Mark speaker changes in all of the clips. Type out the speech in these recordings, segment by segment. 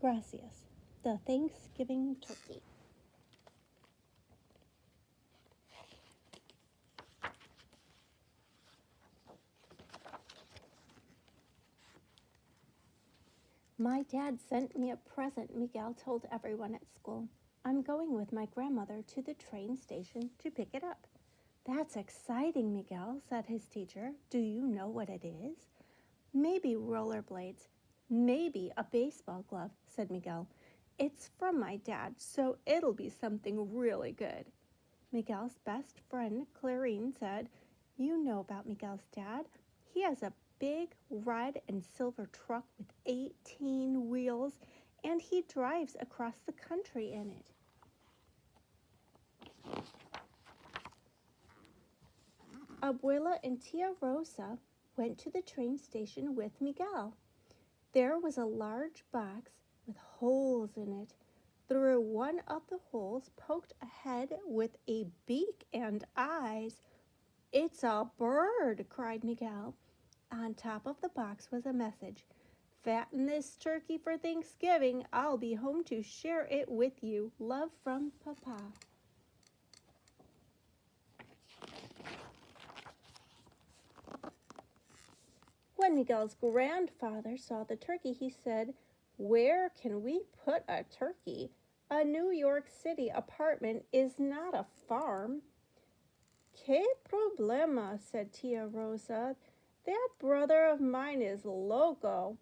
Speaker 1: Gracias, the Thanksgiving turkey. My dad sent me a present, Miguel told everyone at school. I'm going with my grandmother to the train station to pick it up. That's exciting, Miguel, said his teacher. Do you know what it is? Maybe rollerblades, maybe a baseball glove, said Miguel. It's from my dad, so it'll be something really good. Miguel's best friend, Clarine, said, You know about Miguel's dad. He has a big red and silver truck with 18 wheels, and he drives across the country in it. Abuela and Tia Rosa went to the train station with Miguel. There was a large box with holes in it. Through one of the holes poked a head with a beak and eyes. It's a bird, cried Miguel. On top of the box was a message. Fatten this turkey for Thanksgiving. I'll be home to share it with you. Love from Papa. When Miguel's grandfather saw the turkey, he said, Where can we put a turkey? A New York City apartment is not a farm. Que problema, said Tia Rosa. That brother of mine is loco.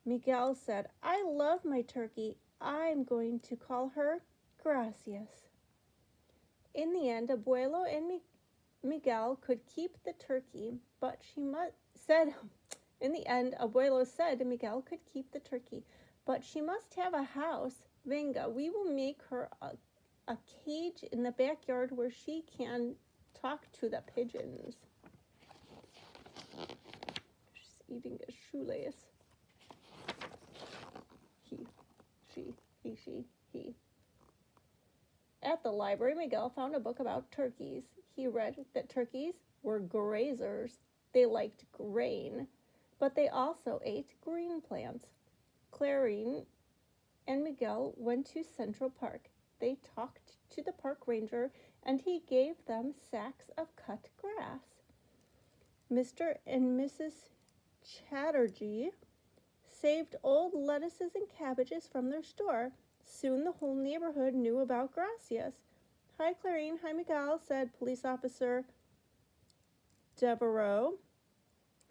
Speaker 1: Miguel said, I love my turkey. I'm going to call her Gracias. In the end, Abuelo and Miguel could keep the turkey, but Abuelo said Miguel could keep the turkey, but she must have a house. Venga, we will make her a cage in the backyard where she can talk to the pigeons. She's eating a shoelace. He. At the library, Miguel found a book about turkeys. He read that turkeys were grazers. They liked grain, but they also ate green plants. Clarine and Miguel went to Central Park. They talked to the park ranger, and he gave them sacks of cut grass. Mr. and Mrs. Chatterjee saved old lettuces and cabbages from their store. Soon the whole neighborhood knew about Gracias. Hi, Clarine. Hi, Miguel, said Police Officer Devereaux.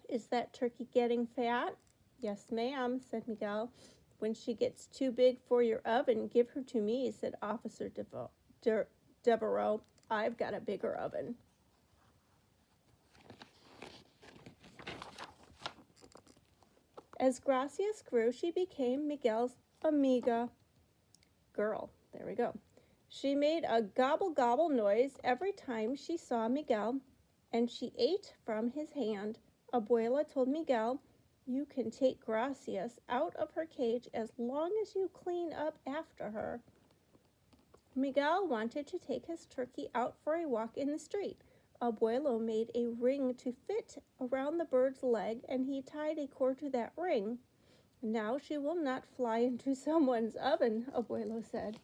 Speaker 1: Is that turkey getting fat? Yes, ma'am, said Miguel. When she gets too big for your oven, give her to me, said Officer Devereaux. I've got a bigger oven. As Gracias grew, she became Miguel's amiga. Girl, there we go. She made a gobble-gobble noise every time she saw Miguel, and she ate from his hand. Abuela told Miguel, You can take Gracias out of her cage as long as you clean up after her. Miguel wanted to take his turkey out for a walk in the street. Abuelo made a ring to fit around the bird's leg, and he tied a cord to that ring. Now she will not fly into someone's oven, Abuelo said.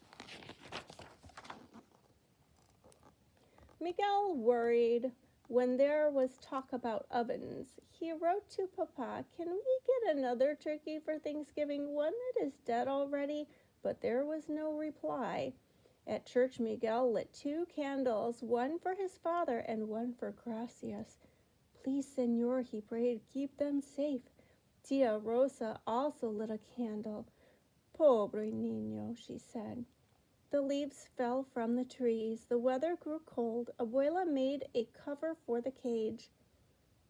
Speaker 1: Miguel worried when there was talk about ovens. He wrote to Papa, Can we get another turkey for Thanksgiving, one that is dead already? But there was no reply. At church, Miguel lit 2 candles, one for his father and one for Gracias. Please, Senor, he prayed, keep them safe. Tia Rosa also lit a candle. Pobre niño, she said. The leaves fell from the trees. The weather grew cold. Abuela made a cover for the cage.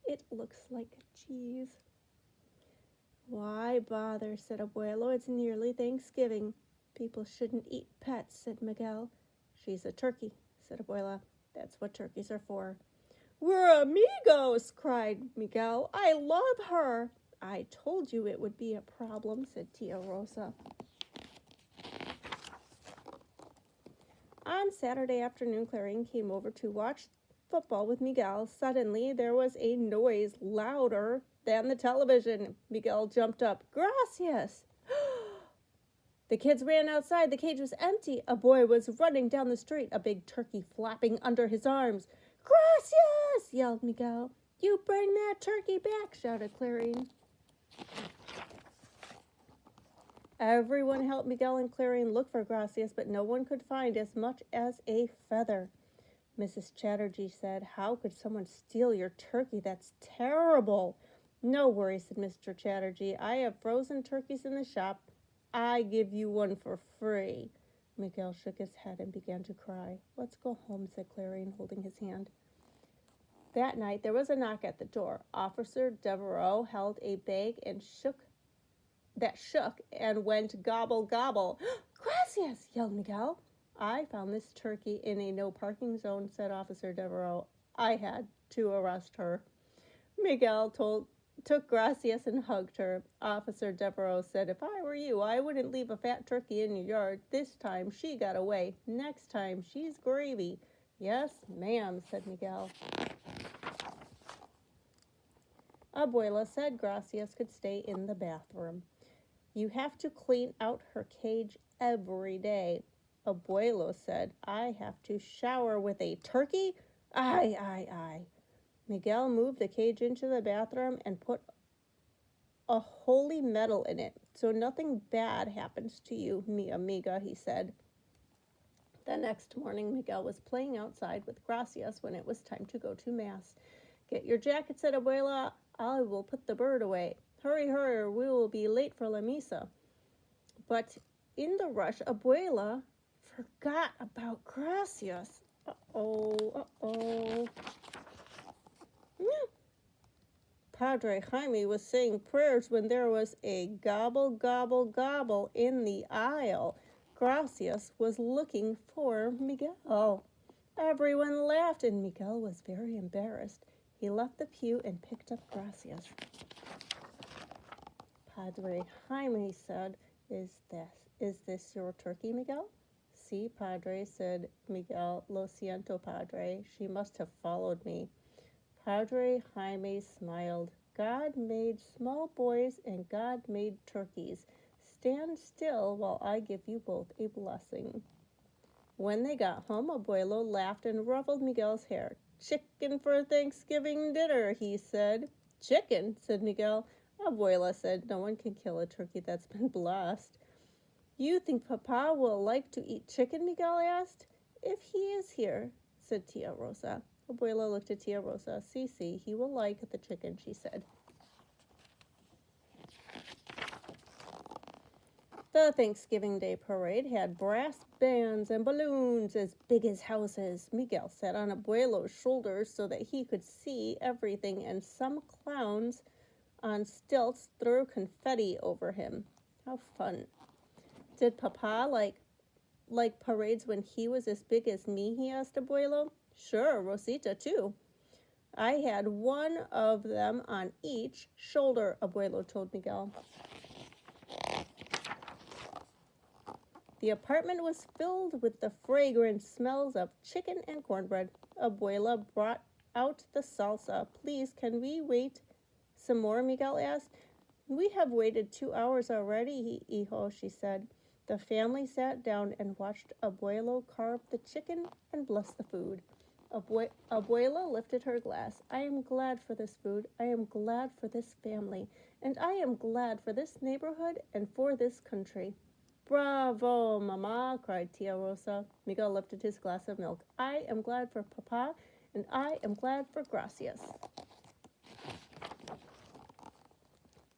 Speaker 1: It looks like cheese. Why bother, said Abuelo. It's nearly Thanksgiving. People shouldn't eat pets, said Miguel. She's a turkey, said Abuela. That's what turkeys are for. We're amigos, cried Miguel. I love her. I told you it would be a problem, said Tia Rosa. On Saturday afternoon, Clarine came over to watch football with Miguel. Suddenly, there was a noise louder than the television. Miguel jumped up. Gracias! The kids ran outside. The cage was empty. A boy was running down the street, a big turkey flapping under his arms. Gracias! Yelled Miguel. You bring that turkey back, shouted Clarine. Everyone helped Miguel and Clarine look for Gracias, but no one could find as much as a feather. Mrs. Chatterjee said, How could someone steal your turkey? That's terrible. No worries, said Mr. Chatterjee. I have frozen turkeys in the shop. I give you one for free. Miguel shook his head and began to cry. Let's go home, said Clarine, holding his hand. That night there was a knock at the door. Officer Devereaux held a bag and shook and went gobble gobble. Gracias, yelled Miguel. I found this turkey in a no parking zone, said Officer Devereaux. I had to arrest her. Miguel took Gracias and hugged her. Officer Devereaux said, If I were you, I wouldn't leave a fat turkey in your yard. This time she got away. Next time she's gravy. Yes, ma'am, said Miguel. Abuela said Gracias could stay in the bathroom. You have to clean out her cage every day. Abuelo said, I have to shower with a turkey? Aye. Miguel moved the cage into the bathroom and put a holy metal in it, so nothing bad happens to you, mi amiga, he said. The next morning, Miguel was playing outside with Gracias when it was time to go to Mass. Get your jacket, said Abuela. I will put the bird away. Hurry, we will be late for La Misa. But in the rush, Abuela forgot about Gracias. Uh-oh. Padre Jaime was saying prayers when there was a gobble, gobble, gobble in the aisle. Gracias was looking for Miguel. Everyone laughed, and Miguel was very embarrassed. He left the pew and picked up Gracias. Padre Jaime said, Is this your turkey, Miguel? Si, Padre, said Miguel. Lo siento, Padre. She must have followed me. Padre Jaime smiled. God made small boys and God made turkeys. Stand still while I give you both a blessing. When they got home, Abuelo laughed and ruffled Miguel's hair. Chicken for Thanksgiving dinner, he said. Chicken, said Miguel. Abuela said, No one can kill a turkey that's been blessed. You think Papa will like to eat chicken, Miguel asked. If he is here, said Tia Rosa. Abuela looked at Tia Rosa. Si, he will like the chicken, she said. The Thanksgiving Day parade had brass bands and balloons as big as houses. Miguel sat on Abuelo's shoulders so that he could see everything, and some clowns on stilts threw confetti over him. How fun. Did Papa like parades when he was as big as me, he asked Abuelo. Sure, Rosita too. I had one of them on each shoulder, Abuelo told Miguel. The apartment was filled with the fragrant smells of chicken and cornbread. Abuela brought out the salsa. Please, can we wait some more, Miguel asked. We have waited 2 hours already, hijo, she said. The family sat down and watched Abuelo carve the chicken and bless the food. Abuela lifted her glass. I am glad for this food. I am glad for this family. And I am glad for this neighborhood and for this country. Bravo, Mama, cried Tia Rosa. Miguel lifted his glass of milk. I am glad for Papa, and I am glad for Gracias.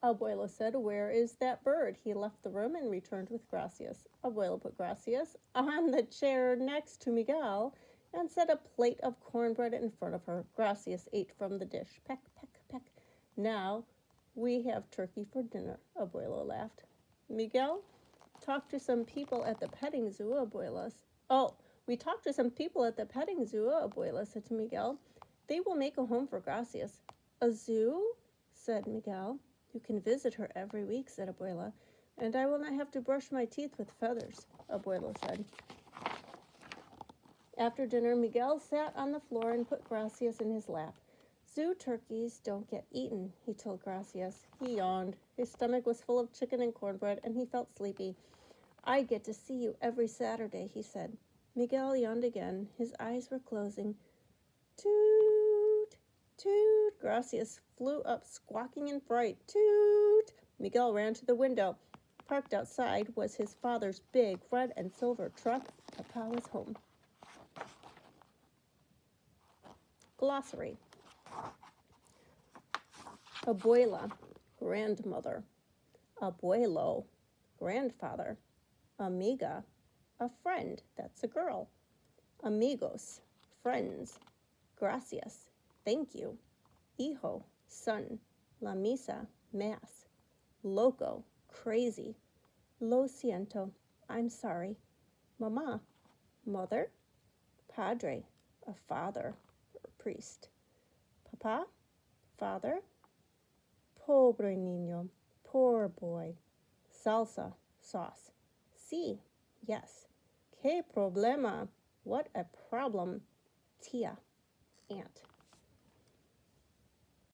Speaker 1: Abuelo said, Where is that bird? He left the room and returned with Gracias. Abuelo put Gracias on the chair next to Miguel and set a plate of cornbread in front of her. Gracias ate from the dish. Peck, peck, peck. Now we have turkey for dinner, Abuelo laughed. Miguel talked to some people at the petting zoo, we talked to some people at the petting zoo, Abuela said to Miguel. They will make a home for Gracias. A zoo? Said Miguel. You can visit her every week, said Abuela, and I will not have to brush my teeth with feathers, Abuelo said. After dinner, Miguel sat on the floor and put Gracias in his lap. Zoo turkeys don't get eaten, he told Gracias. He yawned. His stomach was full of chicken and cornbread, and he felt sleepy. I get to see you every Saturday, he said. Miguel yawned again. His eyes were closing. Toot, toot. Gracias flew up, squawking in fright. Toot. Miguel ran to the window. Parked outside was his father's big red and silver truck. Papa was home. Glossary. Abuela, grandmother. Abuelo, grandfather. Amiga, a friend, that's a girl. Amigos, friends. Gracias, thank you. Hijo, son. La misa, mass. Loco, crazy. Lo siento, I'm sorry. Mama, mother. Padre, a father, or priest. Papa, father. Pobre niño, poor boy. Salsa, sauce. Sí, yes. ¿Qué problema? What a problem. Tía, aunt.